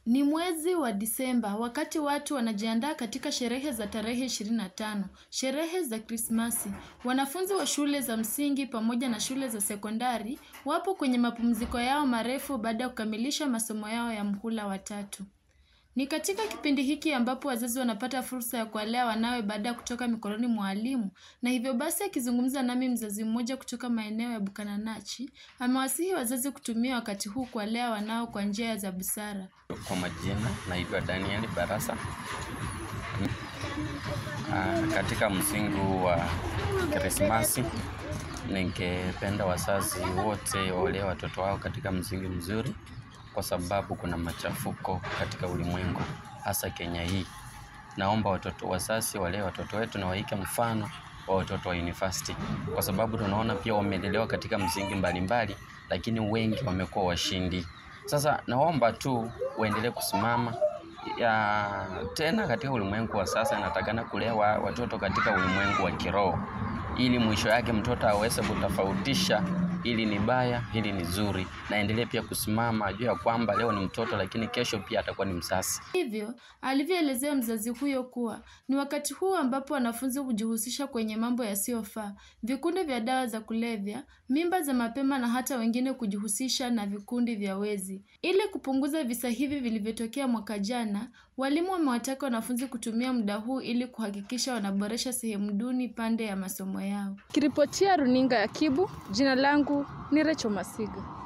Ni mwezi wa Disemba, wakati watu wanajiandaa katika sherehe za tarehe 25, sherehe za Krismasi. Wanafunzi wa shule za msingi pamoja na shule za sekondari wapo kwenye mapumziko yao marefu baada ya kukamilisha masomo yao ya muhula wa 3. Ni katika kipindi hiki ambapo wazazi wanapata fursa ya kuwalea wanawe baada ya kutoka mikononi mwa walimu, na hivyo basi akizungumza nami mzazi mmoja kutoka maeneo ya Bukananachi, amewasihi wazazi kutumia wakati huu kuwalea wanao kwa njia za busara. Kwa majina naitwa Daniel Barasa. Katika msimu wa Krismasi ningependa wazazi wote walee watoto wao katika msingi mzuri, kwa sababu kuna machafuko katika ulimwengu, hasa Kenya hii. Naomba wazazi walee watoto wetu na waike mfano wa watoto wa university, kwa sababu tunaona pia wamelelewa katika msingi mbalimbali, lakini wengi wamekuwa washindi. Sasa naomba tu waendelee kusimama tena katika ulimwengu wa sasa. Natakana kulea watoto katika ulimwengu wa kiroho, ili mwisho yake mtoto aweze kutofautisha hili ni baya, hili ni zuri, na endelee pia kusimama ajue ya kwamba leo ni mtoto lakini kesho pia atakuwa ni mzazi. Hivyo alivyoelezea mzazi huyo kuwa ni wakati huu ambapo wanafunzi hujihusisha kwenye mambo yasiyofaa, vikundi vya dawa za kulevya, mimba za mapema na hata wengine kujihusisha na vikundi vya wezi. Ili kupunguza visa hivi vilivyotokea mwaka jana, walimu wamewataka wanafunzi kutumia muda huu ili kuhakikisha wanaboresha sehemu duni pande ya masomo yao. Kiripotia runinga ya Kibu, jina langu ni Rachel Masiga.